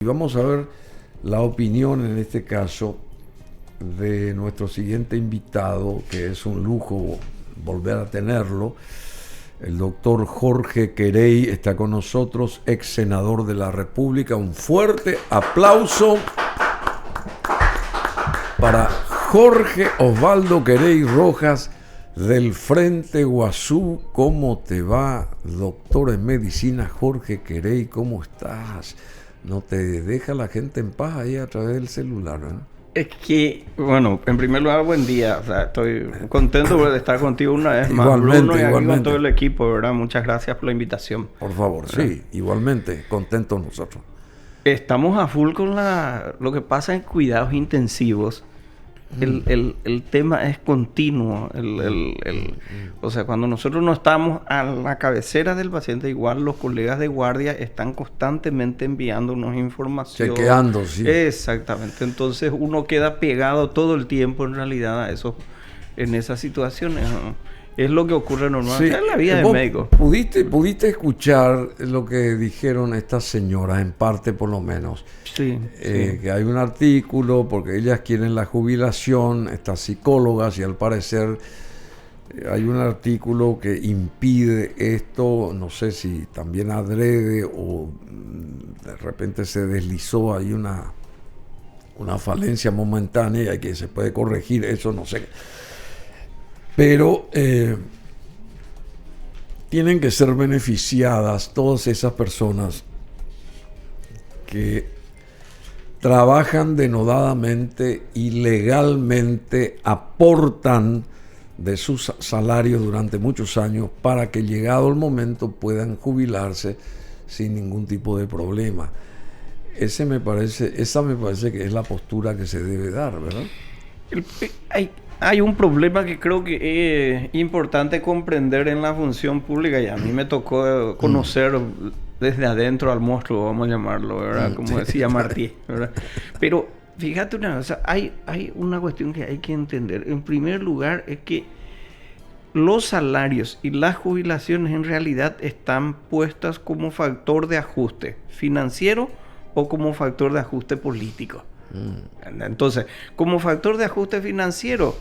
Y vamos a ver la opinión en este caso de nuestro siguiente invitado, que es un lujo volver a tenerlo. El doctor Jorge Querey está con nosotros, ex senador de la República. Un fuerte aplauso para Jorge Osvaldo Querey Rojas del Frente Guazú. ¿Cómo te va, doctor en medicina Jorge Querey? ¿Cómo estás? No te deja la gente en paz ahí a través del celular, ¿no? Es que, bueno, en primer lugar, buen día. O sea, estoy contento de estar contigo una vez más, Bruno, y aquí con todo el equipo, ¿verdad? Muchas gracias por la invitación. Por favor, ¿verdad? Sí, igualmente, contentos nosotros. Estamos a full con lo que pasa en cuidados intensivos. El tema es continuo. O sea, cuando nosotros no estamos a la cabecera del paciente, igual los colegas de guardia están constantemente enviándonos información. Chequeando, sí. Exactamente. Entonces uno queda pegado todo el tiempo en realidad a eso, en esas situaciones, ¿no? Es lo que ocurre normalmente en la vida del médico. ¿Pudiste escuchar lo que dijeron estas señoras, en parte por lo menos? Sí. Que hay un artículo, porque ellas quieren la jubilación, estas psicólogas, y al parecer hay un artículo que impide esto, no sé si también adrede o de repente se deslizó, hay una falencia momentánea y que se puede corregir, eso no sé. Pero tienen que ser beneficiadas todas esas personas que trabajan denodadamente y legalmente, aportan de sus salarios durante muchos años para que llegado el momento puedan jubilarse sin ningún tipo de problema. Esa me parece que es la postura que se debe dar, ¿verdad? Hay un problema que creo que es importante comprender en la función pública, y a mí me tocó conocer desde adentro al monstruo, vamos a llamarlo, ¿verdad? Como decía Martí, ¿verdad? Pero fíjate una cosa, hay una cuestión que hay que entender. En primer lugar, es que los salarios y las jubilaciones en realidad están puestas como factor de ajuste financiero o como factor de ajuste político. Entonces, como factor de ajuste financiero,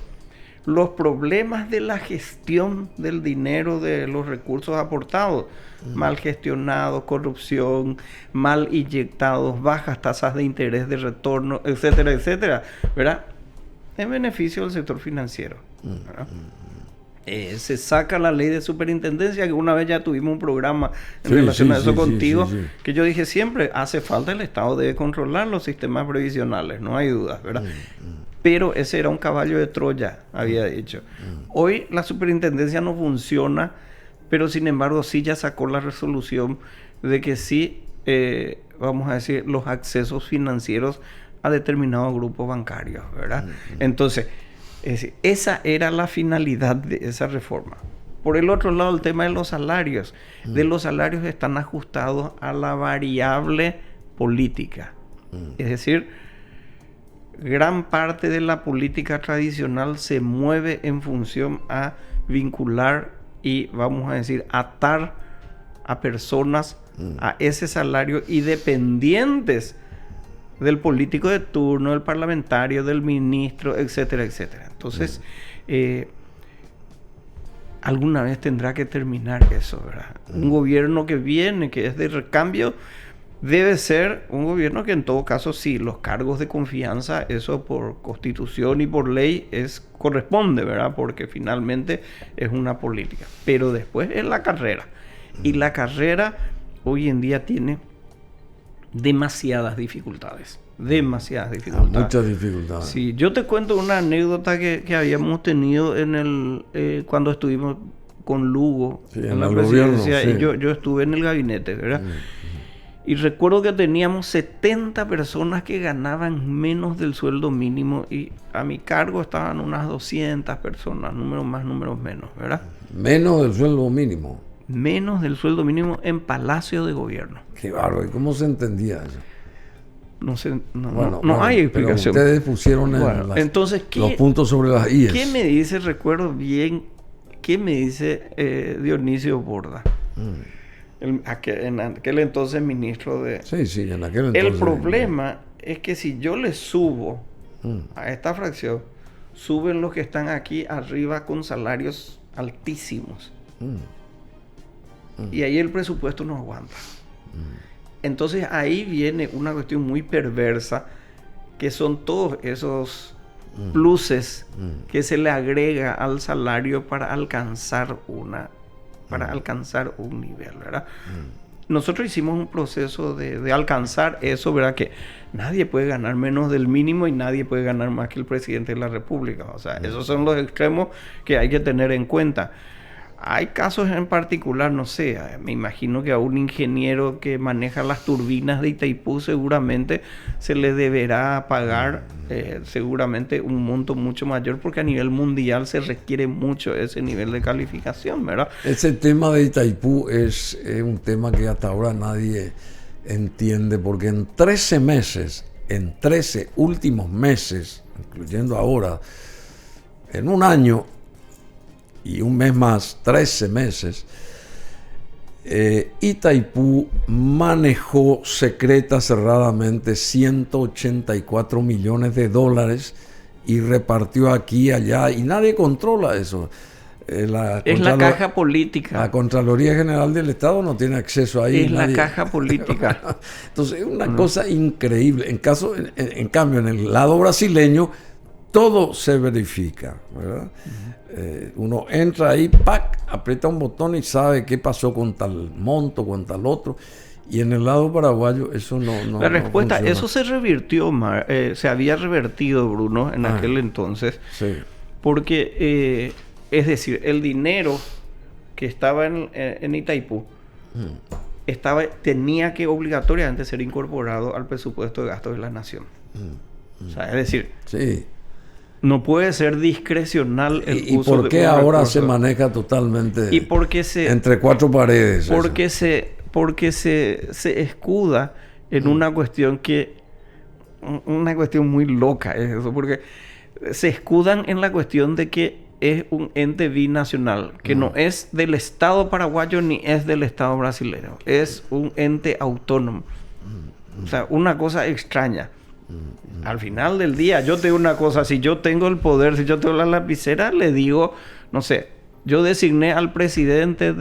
los problemas de la gestión del dinero, de los recursos aportados, mal gestionados, corrupción, mal inyectados, bajas tasas de interés de retorno, etcétera, etcétera, ¿verdad? En beneficio del sector financiero, ¿verdad? Se saca la ley de superintendencia, que una vez ya tuvimos un programa en relación a eso contigo, que yo dije siempre, hace falta, el Estado debe controlar los sistemas previsionales, no hay dudas, ¿verdad? Pero ese era un caballo de Troya, había dicho. Hoy la superintendencia no funciona, pero sin embargo sí ya sacó la resolución de que sí, vamos a decir, los accesos financieros a determinados grupos bancarios, ¿verdad? Entonces, es decir, esa era la finalidad de esa reforma. Por el otro lado, el tema de los salarios. De los salarios están ajustados a la variable política. Es decir, gran parte de la política tradicional se mueve en función a vincular y, vamos a decir, atar a personas a ese salario, y dependientes del político de turno, del parlamentario, del ministro, etcétera, etcétera. Entonces, alguna vez tendrá que terminar eso, ¿verdad? Un gobierno que viene, que es de recambio, debe ser un gobierno que en todo caso, sí, los cargos de confianza, eso por constitución y por ley corresponde, ¿verdad? Porque finalmente es una política. Pero después es la carrera. Y la carrera hoy en día tiene demasiadas dificultades. Muchas dificultades. Sí, yo te cuento una anécdota que habíamos tenido cuando estuvimos con Lugo en la presidencia, y yo estuve en el gabinete, ¿verdad? Y recuerdo que teníamos 70 personas que ganaban menos del sueldo mínimo, y a mi cargo estaban unas 200 personas, números más, números menos, ¿verdad? Menos del sueldo mínimo. Menos del sueldo mínimo en Palacio de Gobierno. Qué bárbaro. ¿Y cómo se entendía eso? No sé, no hay explicación. Pero ustedes pusieron entonces, los puntos sobre las IES. ¿Qué me dice, recuerdo bien, qué me dice Dionisio Borda? En aquel entonces ministro de... Sí, en aquel entonces. El problema es que si yo le subo a esta fracción, suben los que están aquí arriba con salarios altísimos. Y ahí el presupuesto no aguanta. Entonces ahí viene una cuestión muy perversa, que son todos esos pluses que se le agrega al salario para alcanzar un nivel, ¿verdad? Nosotros hicimos un proceso de alcanzar eso, ¿verdad? Que nadie puede ganar menos del mínimo y nadie puede ganar más que el presidente de la República. O sea, esos son los extremos que hay que tener en cuenta. Hay casos en particular, no sé, me imagino que a un ingeniero que maneja las turbinas de Itaipú seguramente se le deberá pagar seguramente un monto mucho mayor, porque a nivel mundial se requiere mucho ese nivel de calificación, ¿verdad? Ese tema de Itaipú es un tema que hasta ahora nadie entiende, porque en 13 meses, en 13 últimos meses, incluyendo ahora, en un año y un mes más, 13 meses, Itaipú manejó secreta, cerradamente, $184 millones y repartió aquí y allá, y nadie controla eso. Es la caja política. La Contraloría General del Estado no tiene acceso ahí. Es la caja política. Entonces, es una cosa increíble. En cambio, en el lado brasileño, todo se verifica, ¿verdad? Uno entra ahí, ¡pac!, aprieta un botón y sabe qué pasó con tal monto, con tal otro. Y en el lado paraguayo eso no. La respuesta, no eso se revirtió, se había revertido, Bruno, en aquel entonces. Sí. Porque, es decir, el dinero que estaba en Itaipú tenía que obligatoriamente ser incorporado al presupuesto de gastos de la nación. O sea, es decir, sí, no puede ser discrecional el ¿Y uso de por qué ahora se maneja totalmente entre cuatro paredes? Porque se escuda en una cuestión muy loca, es eso, porque se escudan en la cuestión de que es un ente binacional, que no es del Estado paraguayo ni es del Estado brasileño, es un ente autónomo. O sea, una cosa extraña. Al final del día, yo te digo una cosa, si yo tengo el poder, si yo tengo la lapicera, le digo, no sé, yo designé al presidente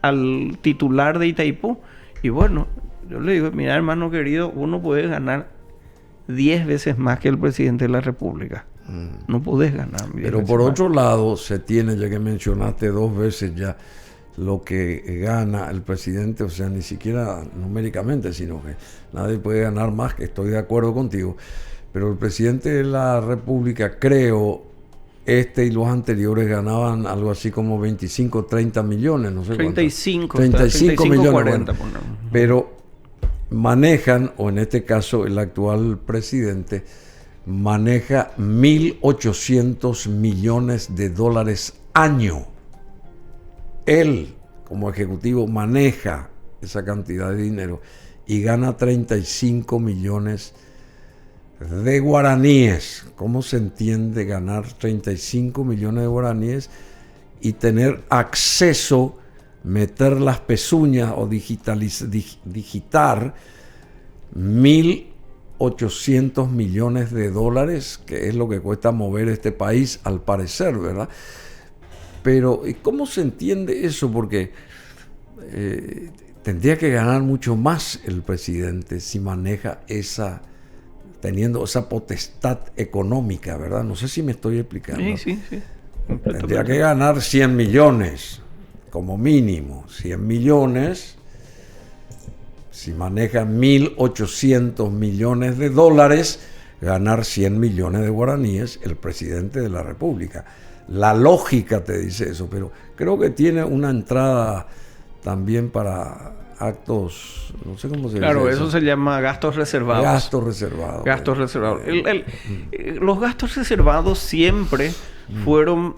al titular de Itaipú, y bueno, yo le digo, mira, hermano querido, uno puede ganar 10 veces más que el presidente de la República. No podés ganar. Pero por otro lado, se tiene, ya que mencionaste 2 veces ya lo que gana el presidente, o sea, ni siquiera numéricamente, sino que nadie puede ganar más, que estoy de acuerdo contigo, pero el presidente de la República, creo, y los anteriores ganaban algo así como 25, 30 millones, no sé 35 millones, 40, bueno, pero manejan, o en este caso el actual presidente, maneja $1.800 millones año. Él, como ejecutivo, maneja esa cantidad de dinero y gana 35 millones de guaraníes. ¿Cómo se entiende ganar 35 millones de guaraníes y tener acceso, meter las pezuñas o digitar 1.800 millones de dólares, que es lo que cuesta mover este país, al parecer, ¿verdad? Pero ¿cómo se entiende eso? Porque tendría que ganar mucho más el presidente si maneja teniendo esa potestad económica, ¿verdad? No sé si me estoy explicando. Sí. Tendría que ganar 100 millones, como mínimo. 100 millones, si maneja 1.800 millones de dólares, ganar 100 millones de guaraníes el presidente de la República. La lógica te dice eso, pero creo que tiene una entrada también para actos, no sé cómo se dice. Claro, eso se llama gastos reservados. Gastos reservados. Gastos reservados. Los gastos reservados siempre fueron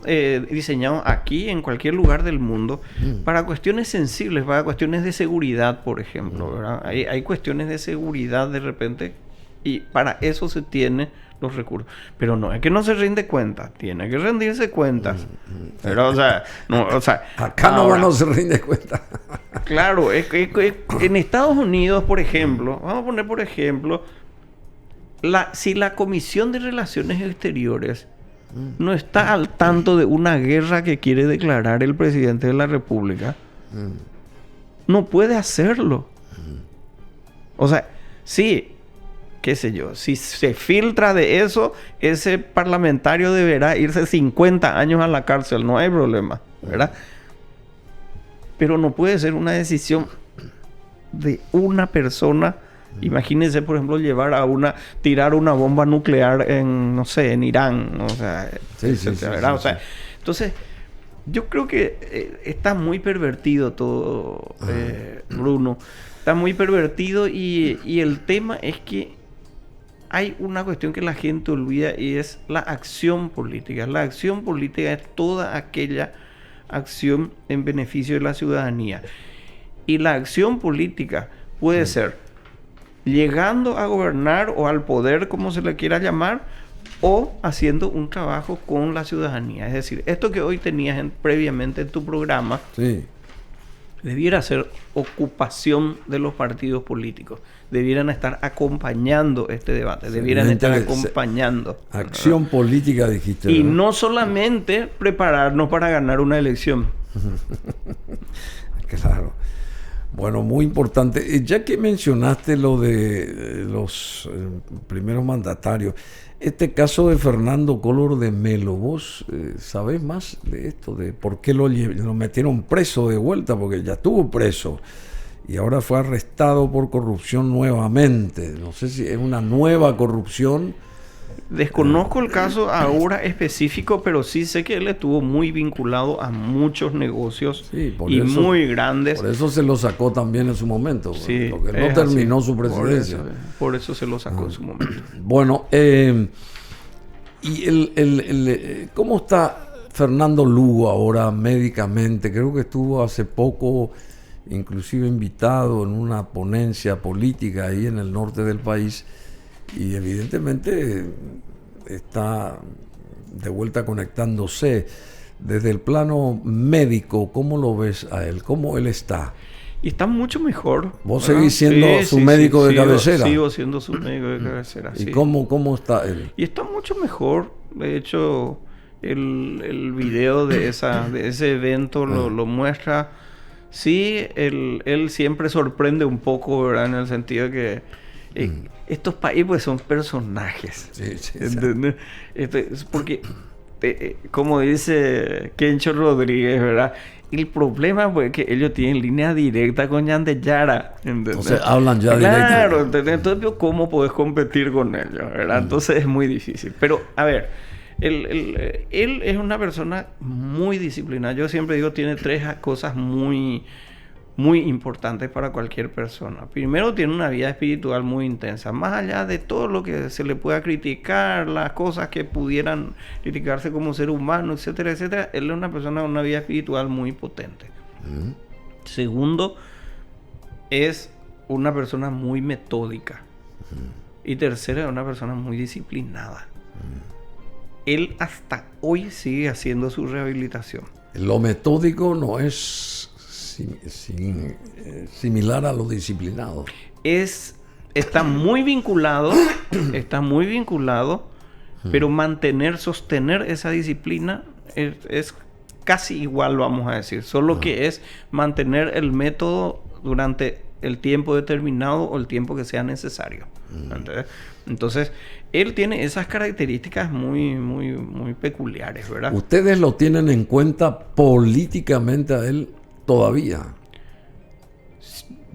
diseñados aquí, en cualquier lugar del mundo, para cuestiones sensibles, para cuestiones de seguridad, por ejemplo, ¿verdad? Hay cuestiones de seguridad de repente Y para eso se tiene los recursos. Pero no es que no se rinde cuenta, tiene que rendirse cuentas. Pero, acá ahora, no se rinde cuenta. Claro, es que en Estados Unidos, por ejemplo, vamos a poner por ejemplo, si la Comisión de Relaciones Exteriores no está al tanto de una guerra que quiere declarar el presidente de la República, no puede hacerlo. O sea, sí, qué sé yo, si se filtra de eso, ese parlamentario deberá irse 50 años a la cárcel, no hay problema, ¿verdad? Pero no puede ser una decisión de una persona. Imagínense, por ejemplo, tirar una bomba nuclear en Irán, o sea, ¿verdad? O sea, entonces, yo creo que está muy pervertido todo, Bruno. Está muy pervertido y el tema es que hay una cuestión que la gente olvida y es la acción política. La acción política es toda aquella acción en beneficio de la ciudadanía. Y la acción política puede ser llegando a gobernar o al poder, como se le quiera llamar, o haciendo un trabajo con la ciudadanía. Es decir, esto que hoy tenías previamente en tu programa, debiera ser ocupación de los partidos políticos. Debieran estar acompañando este debate. Debieran estar acompañando. Acción política, dijiste. Y no solamente prepararnos para ganar una elección. Claro. Bueno, muy importante. Ya que mencionaste lo de los primeros mandatarios, este caso de Fernando Collor de Mello, ¿vos sabés más de esto? ¿De por qué lo metieron preso de vuelta? Porque ya estuvo preso y ahora fue arrestado por corrupción nuevamente. No sé si es una nueva corrupción. Desconozco el caso ahora específico, pero sí sé que él estuvo muy vinculado a muchos negocios muy grandes. Por eso se lo sacó también en su momento, porque no terminó su presidencia. Por eso se lo sacó en su momento. Bueno, y ¿cómo está Fernando Lugo ahora médicamente? Creo que estuvo hace poco, inclusive invitado en una ponencia política ahí en el norte del país. Y evidentemente está de vuelta conectándose. Desde el plano médico, ¿cómo lo ves a él? ¿Cómo él está? Y está mucho mejor. ¿Vos seguís siendo su médico de cabecera? Sigo siendo su médico de cabecera. ¿Y cómo está él? Y está mucho mejor. De hecho, el video de ese evento lo muestra. Sí, él siempre sorprende un poco, ¿verdad? En el sentido de que estos países pues son personajes. ¿Entendés? Porque, como dice Kencho Rodríguez, ¿verdad? El problema pues que ellos tienen línea directa con Yandeyara. Entonces hablan ya directo. Claro, entonces ¿cómo podés competir con ellos? ¿Verdad? Entonces es muy difícil. Pero, a ver, él es una persona muy disciplinada. Yo siempre digo, tiene tres cosas muy importantes para cualquier persona. Primero, tiene una vida espiritual muy intensa. Más allá de todo lo que se le pueda criticar, las cosas que pudieran criticarse como ser humano, etcétera, etcétera, él es una persona con una vida espiritual muy potente. Segundo, es una persona muy metódica. Y tercero, es una persona muy disciplinada. Él hasta hoy sigue haciendo su rehabilitación. Lo metódico no es similar a lo disciplinado. Está muy vinculado, pero sostener esa disciplina es casi igual, vamos a decir. Solo que es mantener el método durante el tiempo determinado o el tiempo que sea necesario. Entonces, él tiene esas características muy peculiares, ¿verdad? ¿Ustedes lo tienen en cuenta políticamente a él todavía?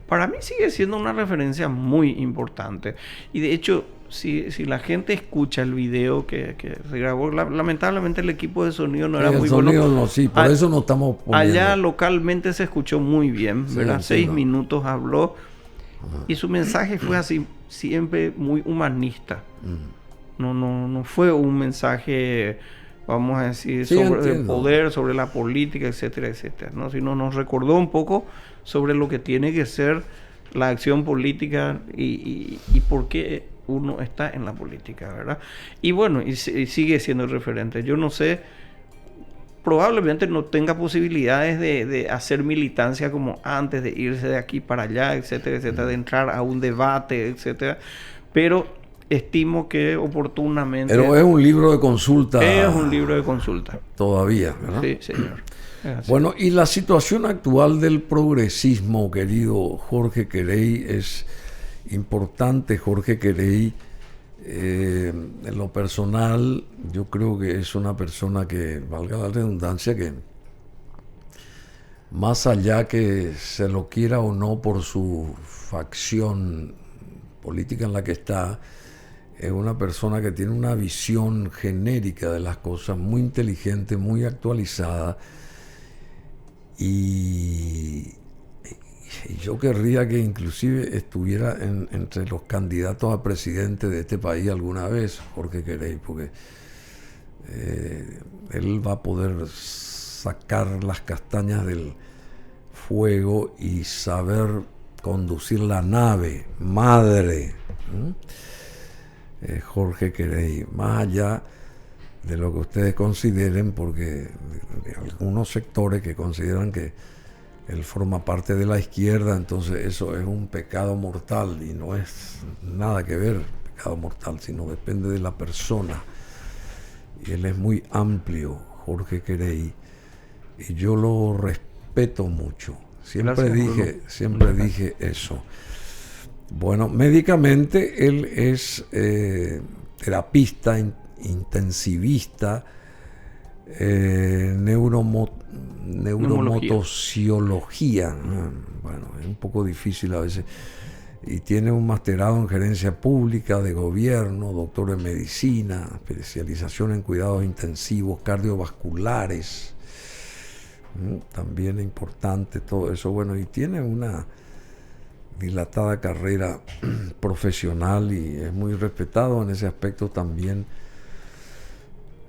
Para mí sigue siendo una referencia muy importante. Y de hecho, si la gente escucha el video que se grabó, lamentablemente el equipo de sonido no era muy bueno. Por eso no estamos poniendo. Allá localmente se escuchó muy bien, ¿verdad? 6 minutos habló. Y su mensaje fue así, siempre muy humanista. No fue un mensaje, vamos a decir, sobre el poder, sobre la política, etcétera, etcétera, ¿no? Sino nos recordó un poco sobre lo que tiene que ser la acción política y por qué uno está en la política, ¿verdad? Y bueno, y sigue siendo el referente. Yo no sé, probablemente no tenga posibilidades de hacer militancia como antes, de irse de aquí para allá, etcétera, etcétera, de entrar a un debate, etcétera, pero estimo que oportunamente... Pero es un libro de consulta. Es un libro de consulta. Todavía, ¿verdad? Sí, señor. Bueno, y la situación actual del progresismo, querido Jorge Querey, es importante. Jorge Querey, en lo personal, yo creo que es una persona que, valga la redundancia, que más allá que se lo quiera o no por su facción política en la que está, es una persona que tiene una visión genérica de las cosas, muy inteligente, muy actualizada. Y yo querría que inclusive estuviera entre los candidatos a presidente de este país alguna vez, Jorge Querey, porque él va a poder sacar las castañas del fuego y saber conducir la nave madre. Jorge Querey, más allá de lo que ustedes consideren, porque hay algunos sectores que consideran que él forma parte de la izquierda, entonces eso es un pecado mortal, y no es nada que ver pecado mortal, sino depende de la persona. Y él es muy amplio, Jorge Querey, y yo lo respeto mucho. Siempre dije eso. Bueno, médicamente él es terapista intensivista, neuromotociología. Bueno, es un poco difícil a veces. Y tiene un masterado en gerencia pública de gobierno, doctor en medicina, especialización en cuidados intensivos, cardiovasculares. También es importante todo eso. Bueno, y tiene una dilatada carrera profesional y es muy respetado en ese aspecto también.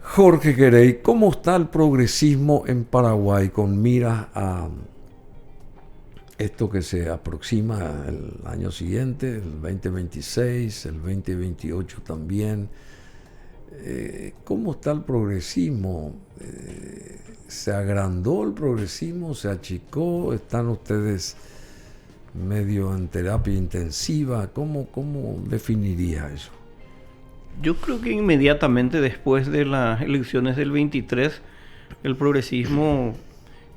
Jorge Querey, ¿cómo está el progresismo en Paraguay con miras a esto que se aproxima el año siguiente, el 2026, el 2028 también? ¿Cómo está el progresismo? ¿Se agrandó el progresismo? ¿Se achicó? ¿Están ustedes medio en terapia intensiva? ¿Cómo definiría eso? Yo creo que inmediatamente después de las elecciones del 23, el progresismo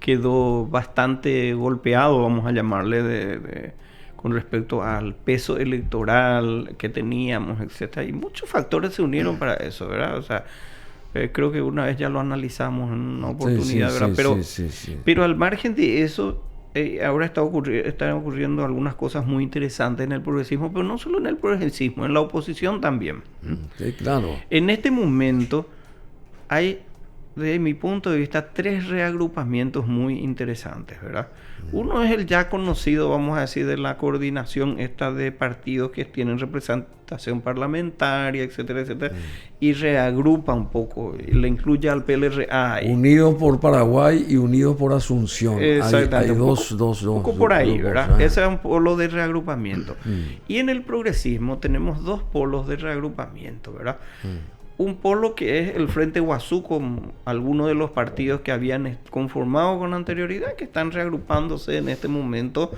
quedó bastante golpeado, vamos a llamarle, con respecto al peso electoral que teníamos, etcétera. Y muchos factores se unieron para eso, ¿verdad? O sea, creo que una vez ya lo analizamos en una oportunidad, ¿verdad? Pero al margen de eso, ahora están ocurriendo algunas cosas muy interesantes en el progresismo, pero no solo en el progresismo, en la oposición también. Sí, claro. En este momento hay, desde mi punto de vista, 3 reagrupamientos muy interesantes, ¿verdad? Uno es el ya conocido, vamos a decir, de la coordinación esta de partidos que tienen representación parlamentaria, etcétera, etcétera, y reagrupa un poco, y le incluye al PLRA. Unidos por Paraguay y Unidos por Asunción. Exactamente. Hay dos poco por ahí, grupos, ¿verdad? Ese es un polo de reagrupamiento. Y en el progresismo tenemos 2 polos de reagrupamiento, ¿verdad? Un polo que es el Frente Guazú, con algunos de los partidos que habían conformado con anterioridad, que están reagrupándose en este momento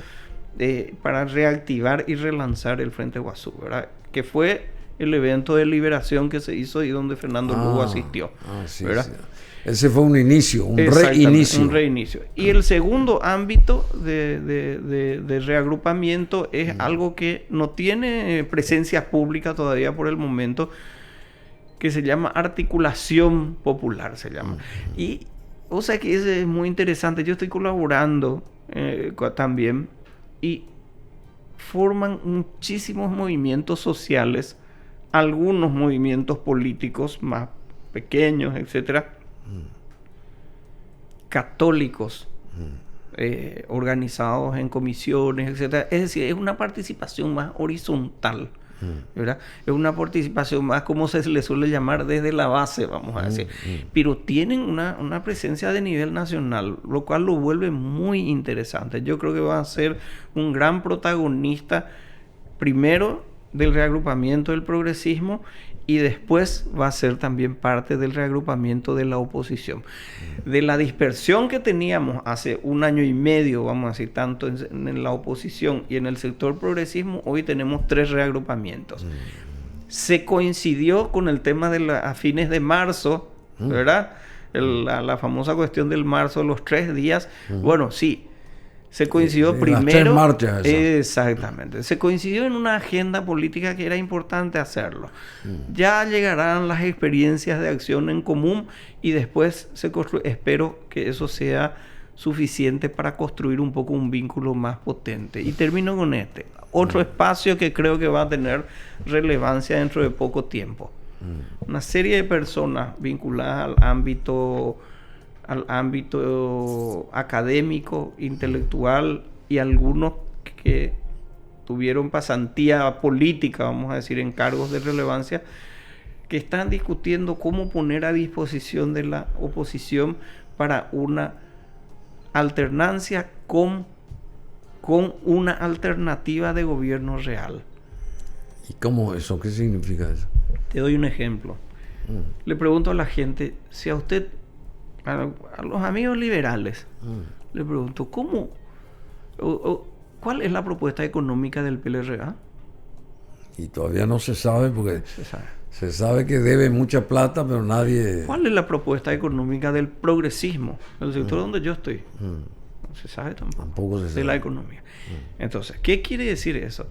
para reactivar y relanzar el Frente Guazú, ¿verdad? Que fue el evento de liberación que se hizo y donde Fernando Lugo asistió, ¿verdad? Sí. Ese fue un inicio, un reinicio. Y el segundo ámbito de reagrupamiento es algo que no tiene presencia pública todavía por el momento, que se llama articulación popular, se llama. Y, o sea que eso es muy interesante. Yo estoy colaborando también, y forman muchísimos movimientos sociales, algunos movimientos políticos más pequeños, etcétera, católicos, organizados en comisiones, etcétera. Es decir, es una participación más horizontal, ¿verdad? Es una participación más, como se le suele llamar, desde la base, vamos a decir. Pero tienen una presencia de nivel nacional, lo cual lo vuelve muy interesante. Yo creo que va a ser un gran protagonista, primero, del reagrupamiento del progresismo y después va a ser también parte del reagrupamiento de la oposición. De la dispersión que teníamos hace 1 año y medio, vamos a decir, tanto en la oposición y en el sector progresismo, hoy tenemos 3 reagrupamientos. Se coincidió con el tema de a fines de marzo, ¿verdad? La famosa cuestión del marzo, los 3 días. Bueno, sí. Se coincidió primero. Las 3 marchas exactamente. Se coincidió en una agenda política que era importante hacerlo. Ya llegarán las experiencias de acción en común y después espero que eso sea suficiente para construir un poco un vínculo más potente. Y termino con otro espacio que creo que va a tener relevancia dentro de poco tiempo. Una serie de personas vinculadas al ámbito académico, intelectual y algunos que tuvieron pasantía política, vamos a decir, en cargos de relevancia, que están discutiendo cómo poner a disposición de la oposición para una alternancia con una alternativa de gobierno real. ¿Y cómo eso? ¿Qué significa eso? Te doy un ejemplo. Le pregunto a la gente, si a usted, a los amigos liberales, le pregunto, ¿cómo cuál es la propuesta económica del PLRA? Y todavía no se sabe porque se sabe que debe mucha plata, pero nadie... ¿Cuál es la propuesta económica del progresismo, el sector donde yo estoy? No se sabe tampoco se sabe. De la economía. Entonces, ¿qué quiere decir eso?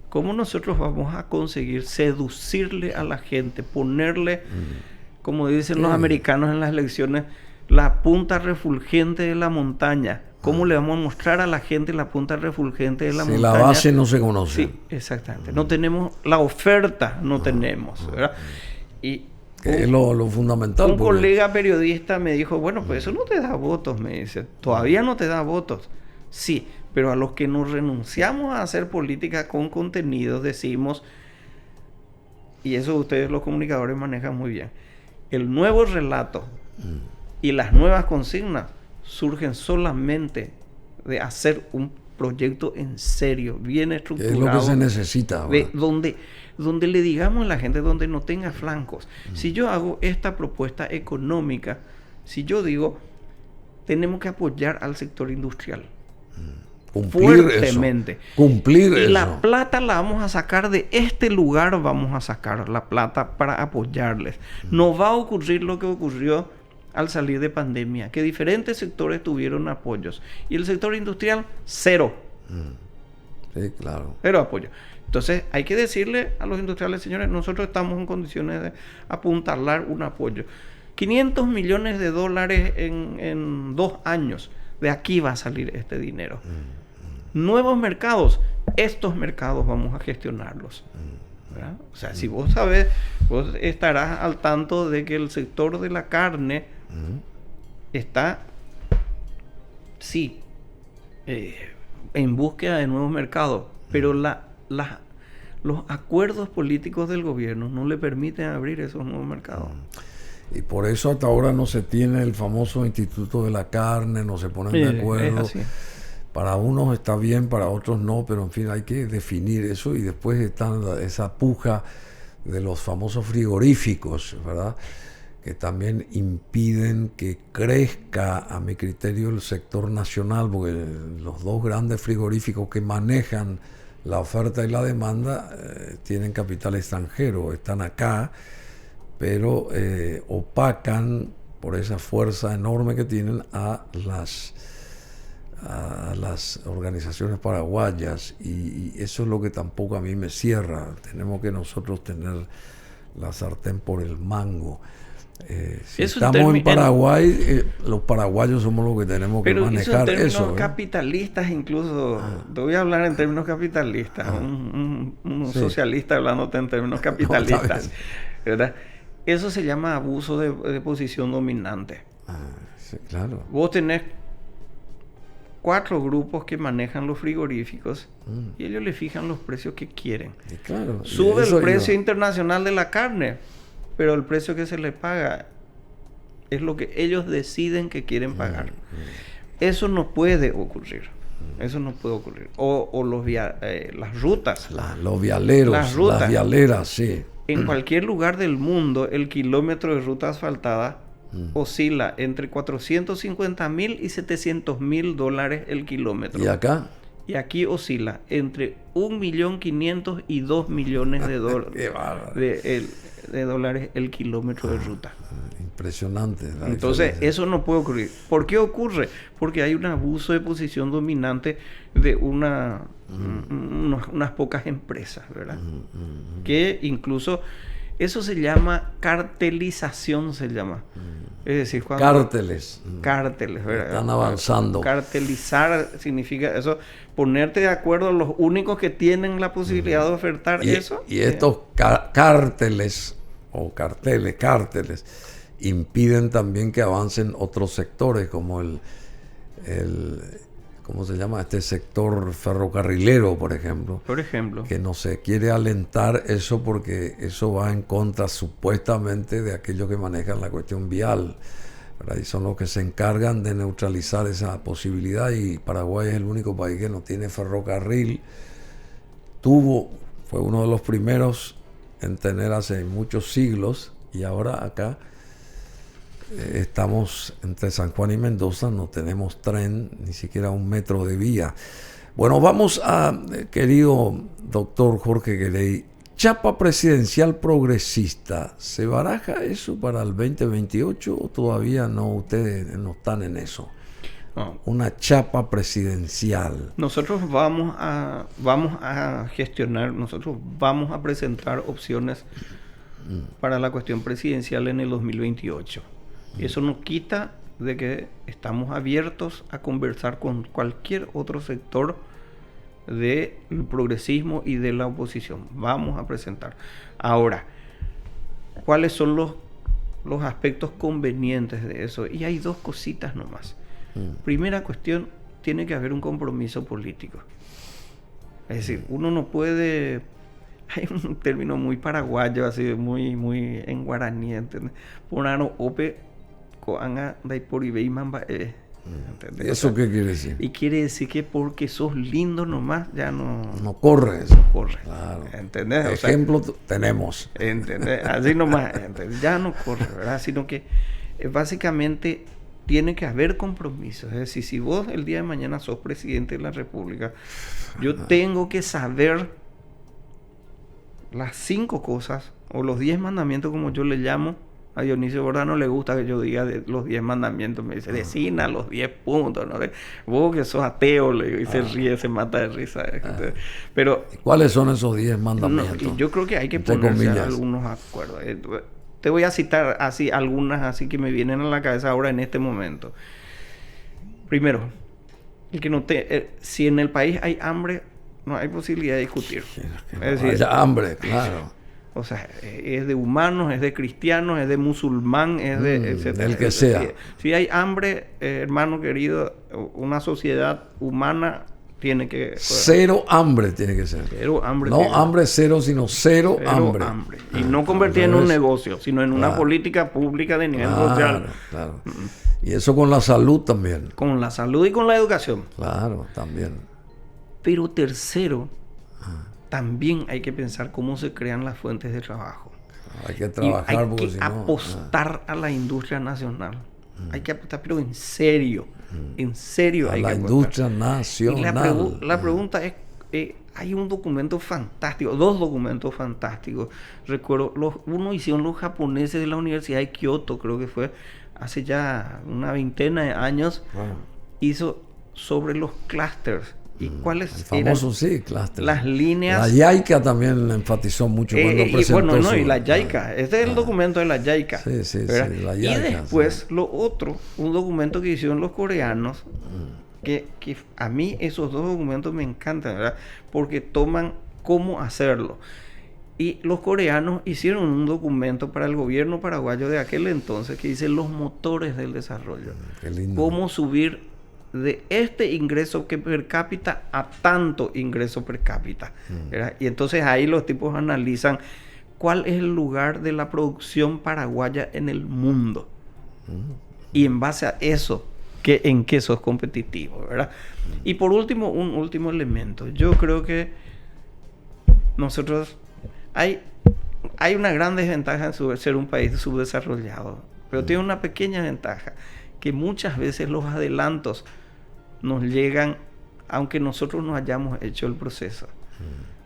¿Cómo nosotros vamos a conseguir seducirle a la gente, ponerle, como dicen los americanos en las elecciones, la punta refulgente de la montaña? ¿Cómo le vamos a mostrar a la gente la punta refulgente de la montaña? La base no se conoce. Sí, exactamente. No tenemos la oferta, no tenemos, ¿verdad? Y que es lo fundamental. Un colega periodista me dijo, bueno, pues eso no te da votos, me dice. Todavía no te da votos. Sí, pero a los que nos renunciamos a hacer política con contenidos decimos, y eso ustedes los comunicadores manejan muy bien, el nuevo relato y las nuevas consignas surgen solamente de hacer un proyecto en serio, bien estructurado. Es lo que se necesita. Donde le digamos a la gente, donde no tenga flancos. Si yo hago esta propuesta económica, si yo digo, tenemos que apoyar al sector industrial. Cumplir fuertemente. Eso. Cumplir y eso. La plata la vamos a sacar de este lugar, vamos a sacar la plata para apoyarles. No va a ocurrir lo que ocurrió al salir de pandemia, que diferentes sectores tuvieron apoyos y el sector industrial, cero. Sí, claro. Cero apoyo. Entonces hay que decirle a los industriales, señores, nosotros estamos en condiciones de apuntalar un apoyo. 500 millones de dólares en 2 años. De aquí va a salir este dinero. Nuevos mercados. Estos mercados vamos a gestionarlos. ¿Verdad? O sea, si vos sabés, vos estarás al tanto de que el sector de la carne está, sí, en búsqueda de nuevos mercados, pero los acuerdos políticos del gobierno no le permiten abrir esos nuevos mercados. Y por eso hasta ahora no se tiene el famoso Instituto de la Carne, no se ponen de acuerdo. Para unos está bien, para otros no, pero en fin, hay que definir eso. Y después está esa puja de los famosos frigoríficos, ¿verdad? Que también impiden que crezca, a mi criterio, el sector nacional, porque los 2 grandes frigoríficos que manejan la oferta y la demanda tienen capital extranjero, están acá, pero opacan por esa fuerza enorme que tienen a las organizaciones paraguayas, y eso es lo que tampoco a mí me cierra. Tenemos que nosotros tener la sartén por el mango. Si estamos en Paraguay, los paraguayos somos los que tenemos que manejar eso. En términos capitalistas, incluso, te voy a hablar en términos capitalistas, un socialista hablándote en términos capitalistas, ¿verdad? Eso se llama abuso de posición dominante. Sí, claro. Vos tenés 4 grupos que manejan los frigoríficos y ellos le fijan los precios que quieren. Y claro, sube el precio internacional de la carne, pero el precio que se le paga es lo que ellos deciden que quieren pagar. Eso no puede ocurrir. Eso no puede ocurrir. O las rutas. Los vialeros, Las rutas. las vialeras, sí. En cualquier lugar del mundo, el kilómetro de ruta asfaltada oscila entre 450.000 y $700.000 el kilómetro. ¿Y acá? Y aquí oscila entre 1.500.000 y 2 millones de dólares. Qué bárbaro. De dólares el kilómetro de ruta. Impresionante. Entonces, eso no puede ocurrir. ¿Por qué ocurre? Porque hay un abuso de posición dominante de unas pocas empresas, ¿verdad? Que incluso eso se llama cartelización, se llama. Es decir, cuando... Cárteles. Cárteles, ¿verdad? Están avanzando. Cartelizar significa eso, ponerte de acuerdo los únicos que tienen la posibilidad de ofertar eso. Y estos cárteles o cárteles impiden también que avancen otros sectores como el ¿cómo se llama? Este sector ferrocarrilero, por ejemplo. Por ejemplo. Que no se quiere alentar eso porque eso va en contra supuestamente de aquellos que manejan la cuestión vial, ¿verdad? Y son los que se encargan de neutralizar esa posibilidad, y Paraguay es el único país que no tiene ferrocarril. Fue uno de los primeros en tener hace muchos siglos, y ahora acá estamos entre San Juan y Mendoza, no tenemos tren, ni siquiera un metro de vía. Bueno, vamos a, querido doctor Jorge Guerey, chapa presidencial progresista, ¿se baraja eso para el 2028 o todavía no? Ustedes no están en eso. No. Una chapa presidencial. Nosotros vamos a gestionar, nosotros vamos a presentar opciones para la cuestión presidencial en el 2028. Eso no quita de que estamos abiertos a conversar con cualquier otro sector del progresismo y de la oposición. Vamos a presentar. Ahora, ¿cuáles son los aspectos convenientes de eso? Y hay dos cositas nomás. Primera cuestión, tiene que haber un compromiso político. Es decir, uno no puede... Hay un término muy paraguayo, así muy en guaraní, ¿entendés? Ponano ope coanga daiporibeimán. ¿Eso qué quiere decir? Y quiere decir que porque sos lindo nomás, ya no corre eso. No corre. Claro. ¿Entendés? Ejemplo tenemos. ¿Entendés? Así nomás, ¿entendés? Ya no corre, ¿verdad? Sino que básicamente tiene que haber compromisos. Es decir, si vos el día de mañana sos presidente de la República, yo tengo que saber las 5 cosas o los 10 mandamientos, como yo le llamo. A Dionisio Borda no le gusta que yo diga de los 10 mandamientos. Me dice, decina los 10 puntos, ¿no? Vos que sos ateo, le digo, y se ríe, se mata de risa. Pero, ¿cuáles son esos 10 mandamientos? No, yo creo que hay que ponerse algunos acuerdos. Te voy a citar así algunas así que me vienen a la cabeza ahora en este momento. Primero, si en el país hay hambre, no hay posibilidad de discutir. Es decir, haya hambre, claro. O sea, es de humanos, es de cristianos, es de musulmán, es de... etcétera. Del que sea. Si hay hambre, hermano querido, una sociedad humana tiene que... Cero hambre tiene que ser. Cero hambre. No hambre cero, sino cero hambre. Y no convertir en un negocio, sino en una política pública de nivel social. Claro. Y eso con la salud también. Con la salud y con la educación. Claro, también. Pero tercero, también hay que pensar cómo se crean las fuentes de trabajo. Hay que trabajar, hay que apostar a la industria nacional. Hay que apostar, pero en serio. En serio hay que apostar. A la industria nacional. Y la pregunta es, hay un documento fantástico, 2 documentos fantásticos. Recuerdo, uno hicieron los japoneses de la Universidad de Kioto, creo que fue hace ya una 20 de años. Hizo sobre los clústeres. ¿Y cuáles eran? Famoso, sí, clúster. Las líneas. La JICA también enfatizó mucho cuando presentó y la JICA. Este es el documento de la JICA. Sí, la JICA. Y después, lo otro, un documento que hicieron los coreanos, que a mí esos 2 documentos me encantan, ¿verdad? Porque toman cómo hacerlo. Y los coreanos hicieron un documento para el gobierno paraguayo de aquel entonces que dice los motores del desarrollo. Qué lindo. Cómo subir de este ingreso que per cápita a tanto ingreso per cápita. Y entonces ahí los tipos analizan cuál es el lugar de la producción paraguaya en el mundo. Y en base a eso en qué sos competitivo, ¿verdad? Y por último, un último elemento. Yo creo que nosotros... Hay una gran desventaja en ser un país subdesarrollado, pero tiene una pequeña ventaja, que muchas veces los adelantos nos llegan aunque nosotros no hayamos hecho el proceso.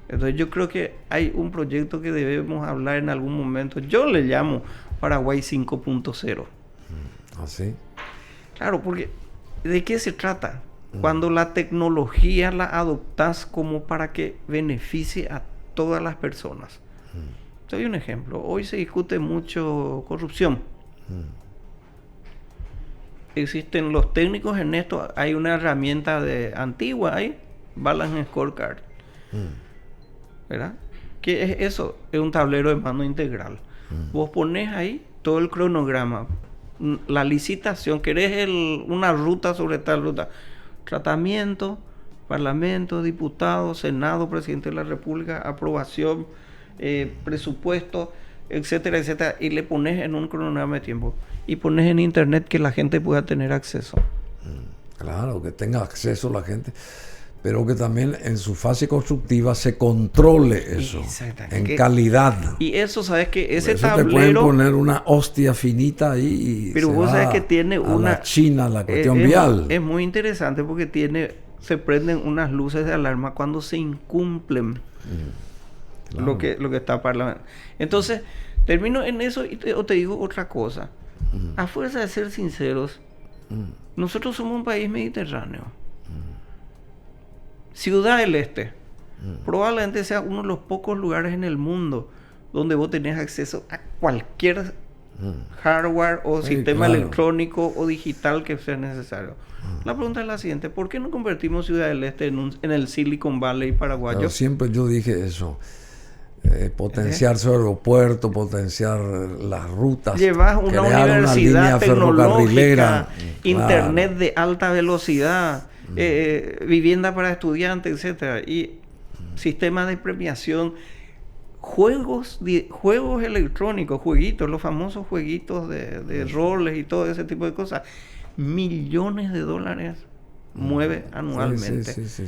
Entonces yo creo que hay un proyecto que debemos hablar en algún momento. Yo le llamo Paraguay 5.0. ¿Ah, sí? Claro, porque ¿de qué se trata? Cuando la tecnología la adoptas como para que beneficie a todas las personas. Te doy un ejemplo. Hoy se discute mucho corrupción. Existen los técnicos en esto. Hay una herramienta antigua ahí, Balance Scorecard. ¿Verdad? ¿Qué es eso? Es un tablero de mando integral. Vos pones ahí todo el cronograma, la licitación, querés una ruta sobre tal ruta, tratamiento, Parlamento, diputado, Senado, Presidente de la República, aprobación, presupuesto, etcétera, etcétera, y le pones en un cronograma de tiempo y pones en internet que la gente pueda tener acceso. Claro, que tenga acceso la gente, pero que también en su fase constructiva se controle eso en calidad. Y eso, ¿sabes qué? Ese eso tablero... te pueden poner una hostia finita ahí y pero vos sabes que tiene la China, la cuestión vial. Es muy interesante porque se prenden unas luces de alarma cuando se incumplen claro. lo que está parlando. Entonces, termino en eso y te digo otra cosa. A fuerza de ser sinceros, nosotros somos un país mediterráneo. Ciudad del Este probablemente sea uno de los pocos lugares en el mundo donde vos tenés acceso a cualquier hardware o sistema electrónico o digital que sea necesario. La pregunta es la siguiente: ¿por qué no convertimos Ciudad del Este en el Silicon Valley paraguayo? Pero siempre yo dije eso. Potenciar su aeropuerto, potenciar las rutas, llevas una universidad tecnológica, internet de alta velocidad, vivienda para estudiantes, etcétera, y sistemas de premiación, juegos electrónicos, jueguitos, los famosos jueguitos de roles y todo ese tipo de cosas. Millones de dólares mueve anualmente. Sí.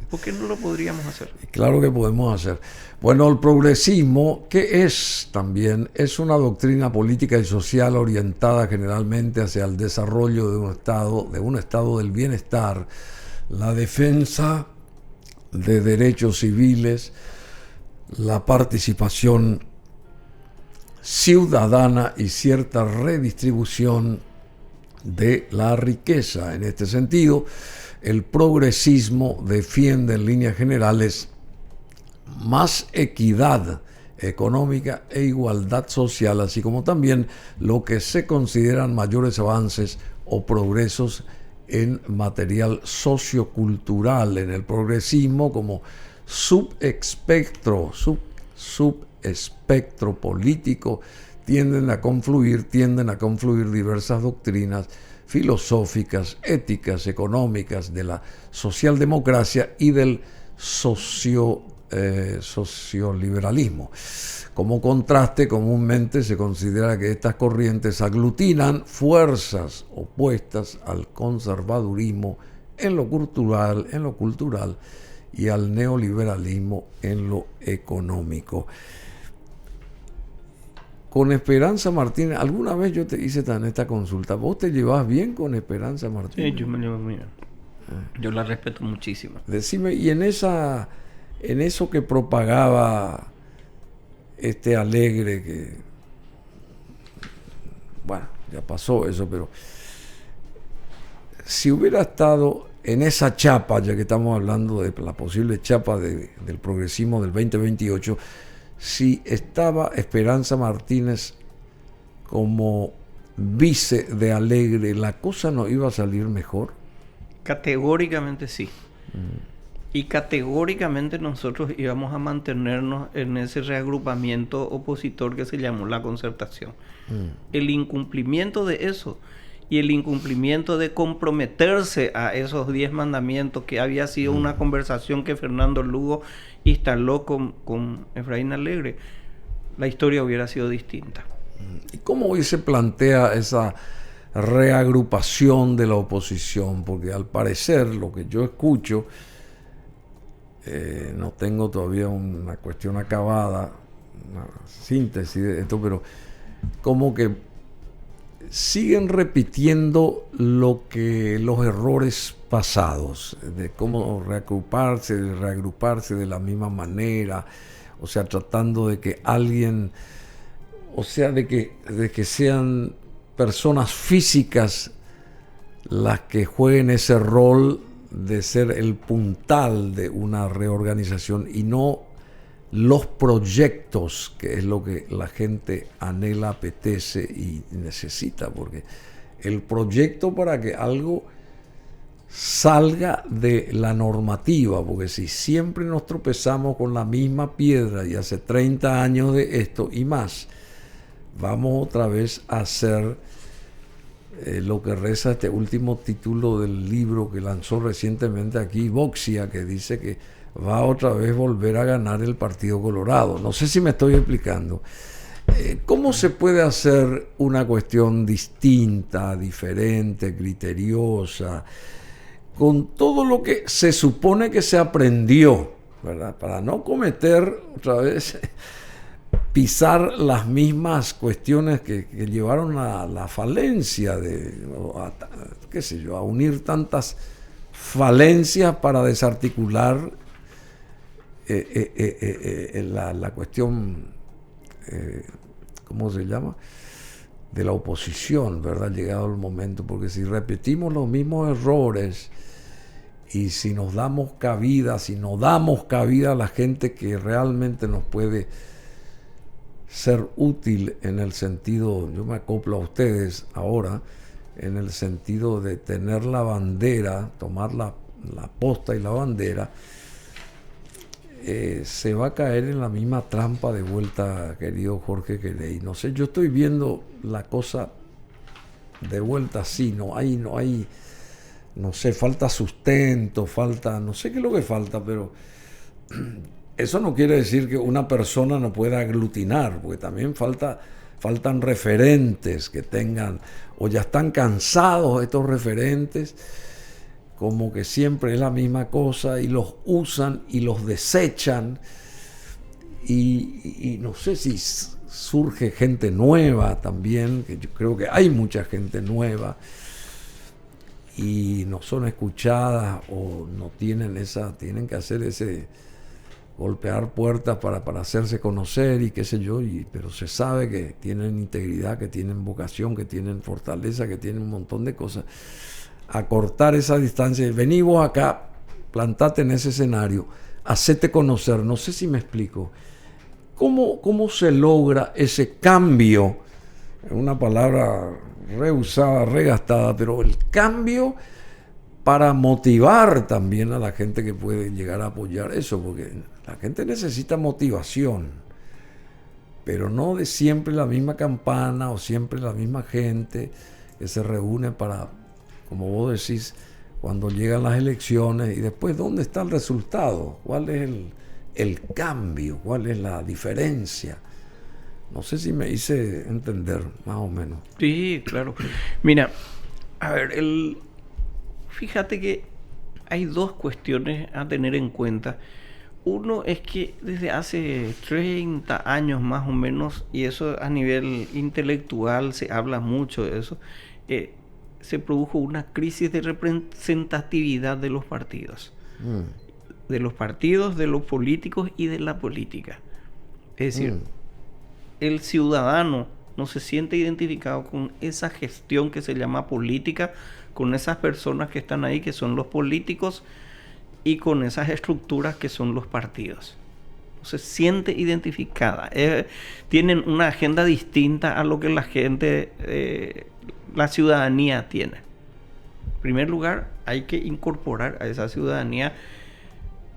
¿Por qué no lo podríamos hacer? Claro que podemos hacer. Bueno, el progresismo, ¿qué es también? Es una doctrina política y social orientada generalmente hacia el desarrollo de un estado del bienestar, la defensa de derechos civiles, la participación ciudadana y cierta redistribución de la riqueza. En este sentido, el progresismo defiende en líneas generales más equidad económica e igualdad social, así como también lo que se consideran mayores avances o progresos en material sociocultural. En el progresismo, como subespectro político, tienden a confluir diversas doctrinas filosóficas, éticas, económicas de la socialdemocracia y del socioliberalismo. Como contraste, comúnmente se considera que estas corrientes aglutinan fuerzas opuestas al conservadurismo en lo cultural y al neoliberalismo en lo económico. Con Esperanza Martínez, alguna vez yo te hice esta consulta. ¿Vos te llevas bien con Esperanza Martínez? Sí, yo me llevo muy bien. Yo la respeto muchísimo. Decime, y en eso que propagaba Alegre, que bueno, ya pasó eso, pero si hubiera estado en esa chapa, ya que estamos hablando de la posible chapa del progresismo del 2028, si estaba Esperanza Martínez como vice de Alegre, ¿la cosa no iba a salir mejor? Categóricamente sí. Y categóricamente nosotros íbamos a mantenernos en ese reagrupamiento opositor que se llamó la concertación. El incumplimiento de eso y el incumplimiento de comprometerse a esos 10 mandamientos, que había sido una conversación que Fernando Lugo instaló con Efraín Alegre, la historia hubiera sido distinta. ¿Y cómo hoy se plantea esa reagrupación de la oposición, porque al parecer lo que yo escucho, no tengo todavía una cuestión acabada, una síntesis de esto, pero como que siguen repitiendo los errores pasados, de cómo reagruparse de la misma manera, o sea, tratando de que alguien, o sea, de que sean personas físicas las que jueguen ese rol de ser el puntal de una reorganización y no los proyectos, que es lo que la gente anhela, apetece y necesita, porque el proyecto para que algo salga de la normativa, porque si siempre nos tropezamos con la misma piedra y hace 30 años de esto y más, vamos otra vez a hacer lo que reza este último título del libro que lanzó recientemente aquí Voxia, que dice que va otra vez volver a ganar el Partido Colorado. No sé si me estoy explicando. ¿Cómo se puede hacer una cuestión distinta, diferente, criteriosa, con todo lo que se supone que se aprendió, ¿verdad? Para no cometer otra vez, pisar las mismas cuestiones que llevaron a la falencia, qué sé yo, a unir tantas falencias para desarticular la cuestión, ¿cómo se llama?, de la oposición, ¿verdad? Llegado el momento, porque si repetimos los mismos errores y si nos damos cabida, a la gente que realmente nos puede ser útil en el sentido, yo me acoplo a ustedes ahora, en el sentido de tener la bandera, tomar la posta y la bandera, se va a caer en la misma trampa de vuelta, querido Jorge Querey. No sé, yo estoy viendo la cosa de vuelta así, no hay, no sé, falta sustento, no sé qué es lo que falta, pero eso no quiere decir que una persona no pueda aglutinar, porque también faltan referentes que tengan, o ya están cansados estos referentes, como que siempre es la misma cosa y los usan y los desechan y no sé si surge gente nueva también, que yo creo que hay mucha gente nueva y no son escuchadas o no tienen tienen que hacer ese golpear puertas para hacerse conocer y qué sé yo, pero se sabe que tienen integridad, que tienen vocación, que tienen fortaleza, que tienen un montón de cosas. Acortar esa distancia, vení vos acá, plantate en ese escenario, hacete conocer. No sé si me explico. ¿Cómo se logra ese cambio? Una palabra reusada, regastada, pero el cambio para motivar también a la gente que puede llegar a apoyar eso, porque la gente necesita motivación, pero no de siempre la misma campana o siempre la misma gente que se reúne para, como vos decís, cuando llegan las elecciones y después ¿dónde está el resultado? ¿Cuál es el cambio? ¿Cuál es la diferencia? No sé si me hice entender, más o menos. Sí, claro. Mira, a ver, fíjate que hay dos cuestiones a tener en cuenta. Uno es que desde hace 30 años más o menos, y eso a nivel intelectual se habla mucho de eso, se produjo una crisis de representatividad de los partidos. De los partidos, de los políticos y de la política. Es decir, el ciudadano no se siente identificado con esa gestión que se llama política, con esas personas que están ahí, que son los políticos, y con esas estructuras que son los partidos. No se siente identificada. Tienen una agenda distinta a lo que la gente, la ciudadanía tiene. En primer lugar, hay que incorporar a esa ciudadanía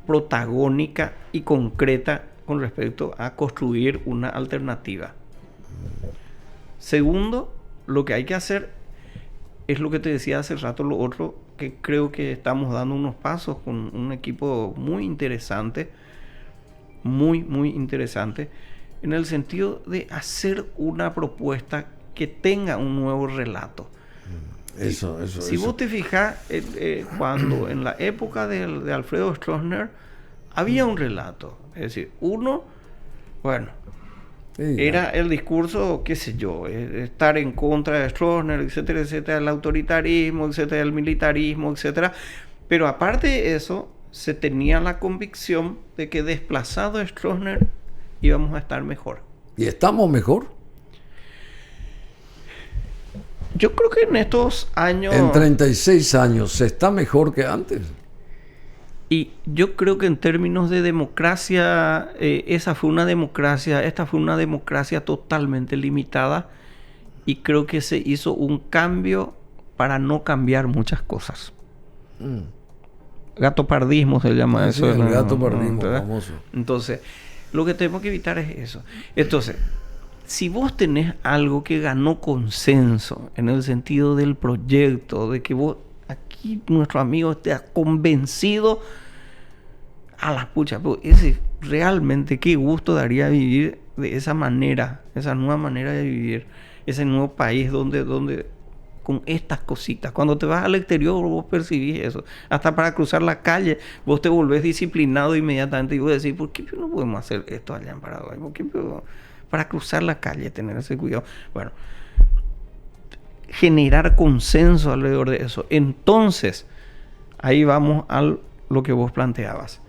protagónica y concreta con respecto a construir una alternativa. Segundo, lo que hay que hacer es lo que te decía hace rato, lo otro, que creo que estamos dando unos pasos con un equipo muy interesante, muy interesante, en el sentido de hacer una propuesta que tenga un nuevo relato. Si vos te fijas, cuando en la época de Alfredo Stroessner había un relato. Es decir, era el discurso, qué sé yo, estar en contra de Stroessner, etcétera, etcétera, el autoritarismo, etcétera, el militarismo, etcétera. Pero aparte de eso, se tenía la convicción de que desplazado a Stroessner íbamos a estar mejor. ¿Y estamos mejor? Yo creo que en estos años... En 36 años, ¿se está mejor que antes? Y yo creo que en términos de democracia, esta fue una democracia totalmente limitada, y creo que se hizo un cambio para no cambiar muchas cosas. Gatopardismo se llama eso. El gatopardismo famoso. Entonces, lo que tenemos que evitar es eso. Entonces, si vos tenés algo que ganó consenso en el sentido del proyecto, de que vos, aquí nuestro amigo esté convencido, a las puchas, pues realmente qué gusto daría vivir de esa manera, esa nueva manera de vivir, ese nuevo país donde con estas cositas. Cuando te vas al exterior vos percibís eso. Hasta para cruzar la calle vos te volvés disciplinado inmediatamente y vos decís, ¿por qué no podemos hacer esto allá en Paraguay? ¿Por qué para cruzar la calle tener ese cuidado? Bueno, generar consenso alrededor de eso. Entonces, ahí vamos a lo que vos planteabas.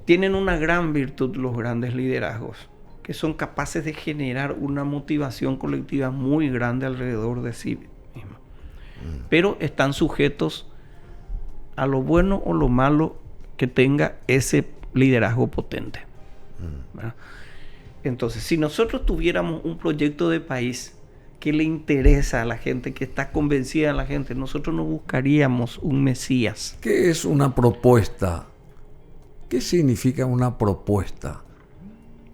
Tienen una gran virtud los grandes liderazgos, que son capaces de generar una motivación colectiva muy grande alrededor de sí mismos. Pero están sujetos a lo bueno o lo malo que tenga ese liderazgo potente. ¿Verdad? Entonces, si nosotros tuviéramos un proyecto de país que le interesa a la gente, que está convencida a la gente, nosotros no buscaríamos un Mesías. ¿Qué es una propuesta? ¿Qué significa una propuesta?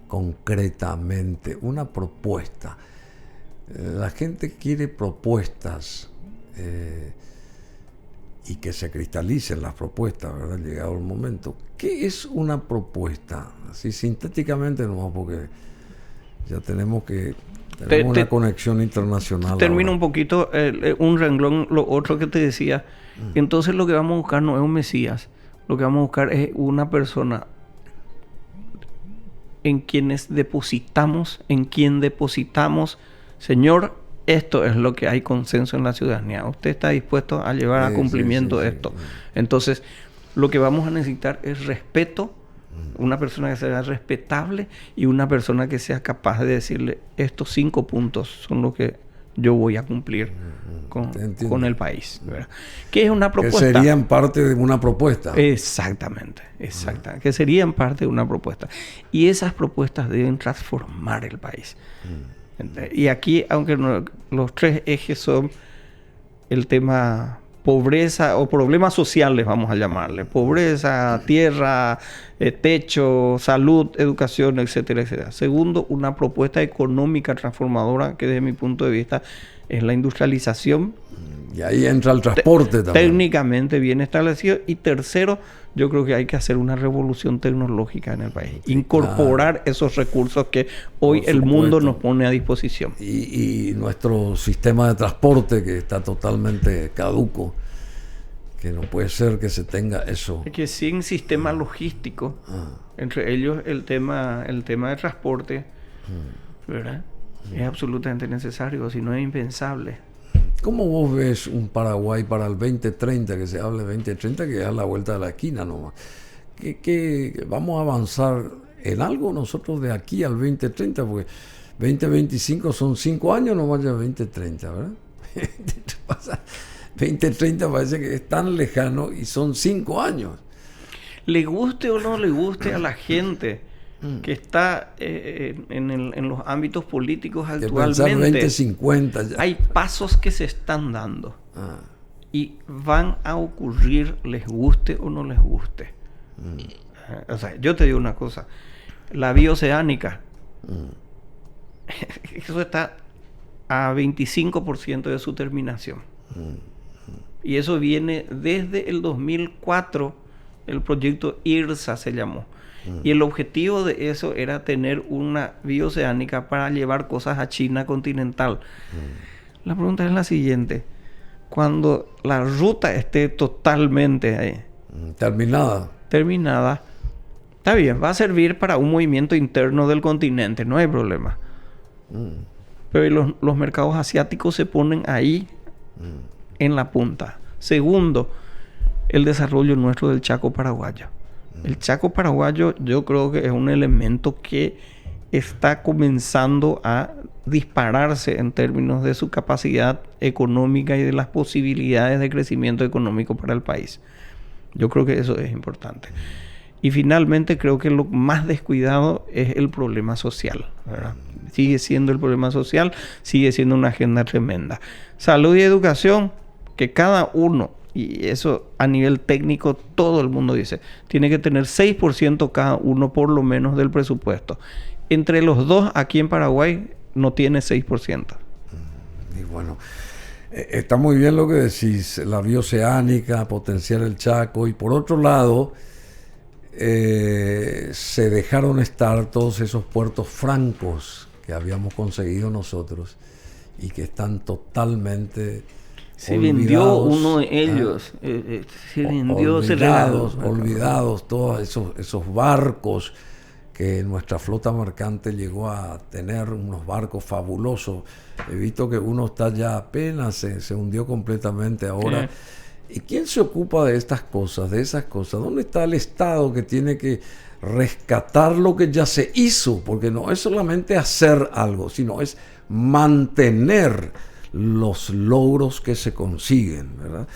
Concretamente, una propuesta. La gente quiere propuestas y que se cristalicen las propuestas, ¿verdad? Llegado el momento. ¿Qué es una propuesta? Así sintéticamente nomás, porque ya tenemos una conexión internacional. Termino un poquito un renglón, lo otro que te decía. Entonces lo que vamos a buscar no es un Mesías. Lo que vamos a buscar es una persona en quien depositamos, Señor, esto es lo que hay consenso en la ciudadanía. Usted está dispuesto a llevar a cumplimiento esto. Entonces, lo que vamos a necesitar es respeto, una persona que sea respetable y una persona que sea capaz de decirle, estos 5 puntos son los que yo voy a cumplir con el país, ¿verdad? ¿Qué es una propuesta? Que serían parte de una propuesta. Exactamente. Que serían parte de una propuesta. Y esas propuestas deben transformar el país. Y aquí, aunque los 3 ejes son el tema pobreza o problemas sociales, vamos a llamarle. Pobreza, tierra, techo, salud, educación, etcétera, etcétera. Segundo, una propuesta económica transformadora que desde mi punto de vista es la industrialización. Y ahí entra el transporte también. Técnicamente bien establecido. Y tercero, yo creo que hay que hacer una revolución tecnológica en el país. Incorporar esos recursos que hoy el mundo nos pone a disposición. Y nuestro sistema de transporte que está totalmente caduco, que no puede ser que se tenga eso. Es que sin sistema logístico, entre ellos el tema de transporte, ¿verdad? Es absolutamente necesario, si no es impensable. ¿Cómo vos ves un Paraguay para el 2030, que se hable de 2030, que es a la vuelta de la esquina nomás? ¿Que vamos a avanzar en algo nosotros de aquí al 2030? Porque 2025 son 5 años, no vaya a 2030, ¿verdad? 2030 parece que es tan lejano y son 5 años. Le guste o no le guste a la gente que está en los ámbitos políticos actualmente, 2050 ya. Hay pasos que se están dando y van a ocurrir, les guste o no les guste. O sea, yo te digo una cosa, la vía oceánica, eso está a 25% de su terminación. Y eso viene desde el 2004, el proyecto IRSA se llamó. Y el objetivo de eso era tener una vía oceánica para llevar cosas a China continental. La pregunta es la siguiente. Cuando la ruta esté totalmente terminada, está bien, va a servir para un movimiento interno del continente, no hay problema. Pero los mercados asiáticos se ponen ahí en la punta. Segundo, el desarrollo nuestro del Chaco paraguayo. El Chaco paraguayo yo creo que es un elemento que está comenzando a dispararse en términos de su capacidad económica y de las posibilidades de crecimiento económico para el país. Yo creo que eso es importante. Y finalmente creo que lo más descuidado es el problema social, ¿verdad? Sigue siendo el problema social, sigue siendo una agenda tremenda. Salud y educación, que cada uno, y eso a nivel técnico todo el mundo dice, tiene que tener 6% cada uno por lo menos del presupuesto. Entre los dos aquí en Paraguay no tiene 6%. Y bueno, está muy bien lo que decís, la vía oceánica, potenciar el Chaco, y por otro lado se dejaron estar todos esos puertos francos que habíamos conseguido nosotros y que están totalmente se vendió uno de ellos, se vendió, olvidados todos esos barcos que nuestra flota mercante llegó a tener, unos barcos fabulosos. He visto que uno está ya apenas, se hundió completamente ahora. ¿Y quién se ocupa de estas cosas, de esas cosas? ¿Dónde está el Estado que tiene que rescatar lo que ya se hizo? Porque no es solamente hacer algo, sino es mantener los logros que se consiguen, ¿verdad?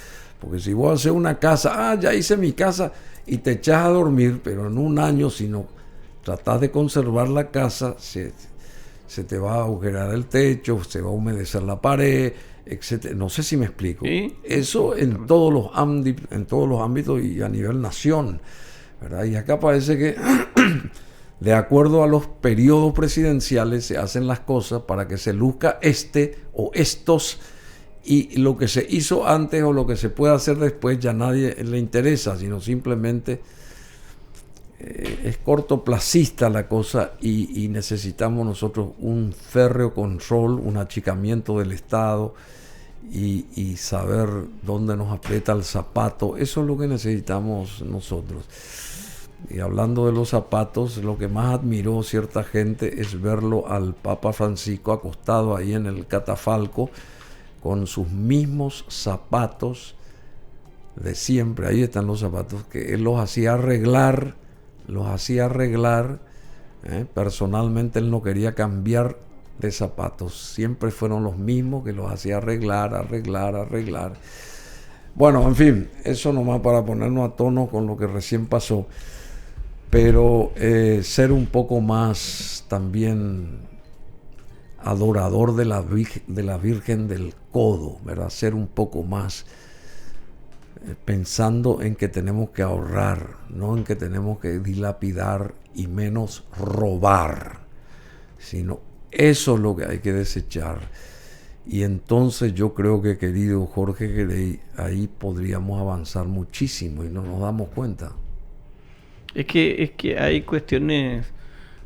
Porque si vos haces una casa, ya hice mi casa, y te echas a dormir, pero en un año, si no tratás de conservar la casa, se te va a agujerar el techo, se va a humedecer la pared, etcétera. No sé si me explico. ¿Sí? Eso en todos los ámbitos y a nivel nación, ¿verdad? Y acá parece que de acuerdo a los periodos presidenciales se hacen las cosas para que se luzca o estos, y lo que se hizo antes o lo que se puede hacer después ya nadie le interesa, sino simplemente es cortoplacista la cosa, y necesitamos nosotros un férreo control, un achicamiento del Estado y saber dónde nos aprieta el zapato. Eso es lo que necesitamos nosotros. Y hablando de los zapatos, lo que más admiró cierta gente es verlo al Papa Francisco acostado ahí en el catafalco con sus mismos zapatos de siempre. Ahí están los zapatos que él los hacía arreglar. Personalmente él no quería cambiar de zapatos, siempre fueron los mismos que los hacía arreglar. Bueno, en fin, eso nomás para ponernos a tono con lo que recién pasó, pero ser un poco más también adorador de la Virgen del Codo, ¿verdad? Ser un poco más pensando en que tenemos que ahorrar, no en que tenemos que dilapidar y menos robar, sino eso es lo que hay que desechar. Y entonces yo creo que, querido Jorge Grey, ahí podríamos avanzar muchísimo y no nos damos cuenta. Es que hay cuestiones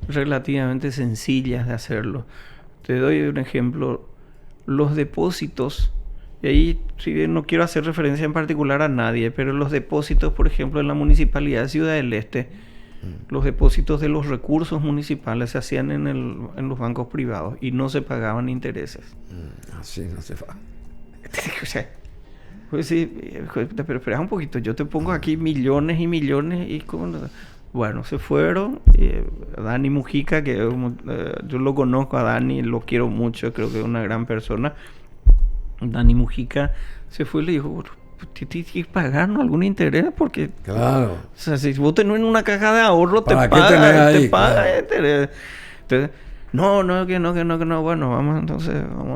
relativamente sencillas de hacerlo. Te doy un ejemplo. Los depósitos, y ahí si bien no quiero hacer referencia en particular a nadie, pero los depósitos, por ejemplo, en la Municipalidad de Ciudad del Este, los depósitos de los recursos municipales se hacían en los bancos privados y no se pagaban intereses. Así no se va. O sea, pues sí, pero espera un poquito, yo te pongo aquí millones y millones y bueno, se fueron. Dani Mujica, que yo lo conozco a Dani, lo quiero mucho, creo que es una gran persona. Dani Mujica se fue y le dijo, tienes que pagarnos algún interés porque... Claro. O sea, si vos tenés una caja de ahorro, te paga interés. Entonces, no, bueno, vamos,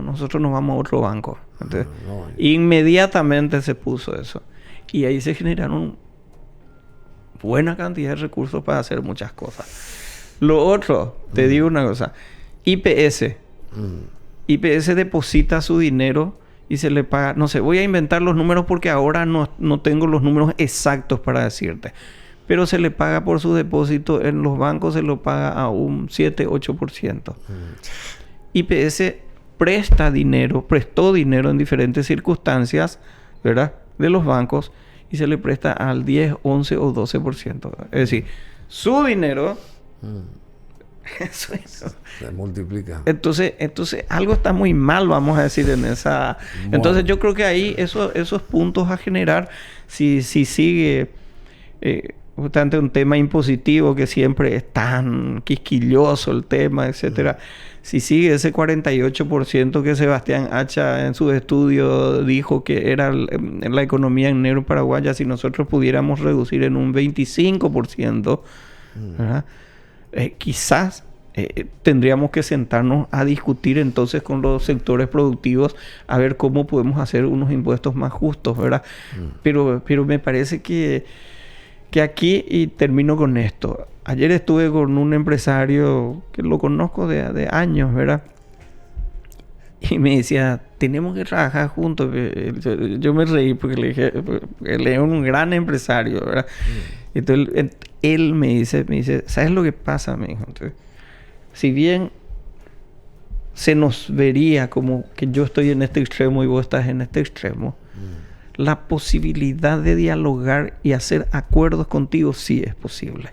nosotros nos vamos a otro banco. Entonces, inmediatamente se puso eso. Y ahí se generaron buena cantidad de recursos para hacer muchas cosas. Lo otro, te digo una cosa, IPS deposita su dinero y se le paga, no sé, voy a inventar los números porque ahora no tengo los números exactos para decirte, pero se le paga por su depósito en los bancos, se lo paga a un 7-8%. IPS prestó dinero en diferentes circunstancias, ¿verdad?, de los bancos, y se le presta al 10, 11 o 12%. Es decir, su dinero... Eso se multiplica. Entonces algo está muy mal, vamos a decir, en esa... Bueno. Entonces yo creo que ahí esos puntos a generar, si sigue justamente un tema impositivo que siempre es tan quisquilloso el tema, etcétera. Si sigue ese 48% que Sebastián Hacha en su estudio dijo que era en la economía en negro paraguaya, si nosotros pudiéramos reducir en un 25%, ¿verdad? Quizás tendríamos que sentarnos a discutir entonces con los sectores productivos a ver cómo podemos hacer unos impuestos más justos, ¿verdad? Pero me parece que aquí, y termino con esto. Ayer estuve con un empresario que lo conozco de años, ¿verdad? Y me decía, tenemos que trabajar juntos. Yo me reí porque le dije, él es un gran empresario, ¿verdad? Entonces él me dice, ¿sabes lo que pasa? Me dijo, entonces, si bien se nos vería como que yo estoy en este extremo y vos estás en este extremo, la posibilidad de dialogar y hacer acuerdos contigo sí es posible.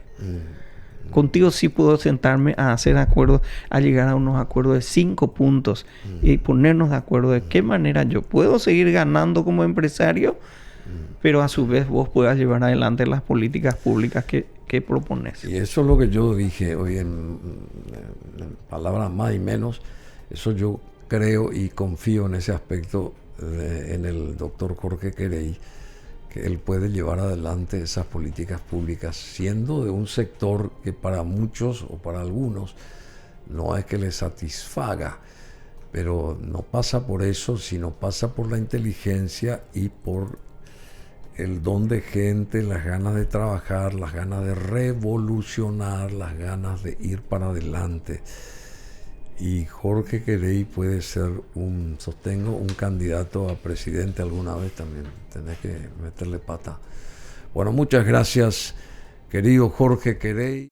Contigo sí puedo sentarme a hacer acuerdos, a llegar a unos acuerdos de 5 puntos y ponernos de acuerdo de qué manera yo puedo seguir ganando como empresario, pero a su vez vos puedas llevar adelante las políticas públicas que propones. Y eso es lo que yo dije hoy en palabras más y menos. Eso yo creo y confío en ese aspecto en el doctor Jorge Querey, que él puede llevar adelante esas políticas públicas siendo de un sector que para muchos o para algunos no es que les satisfaga, pero no pasa por eso, sino pasa por la inteligencia y por el don de gente, las ganas de trabajar, las ganas de revolucionar, las ganas de ir para adelante. Y Jorge Querey puede ser un candidato a presidente alguna vez también. Tenés que meterle pata. Bueno, muchas gracias, querido Jorge Querey.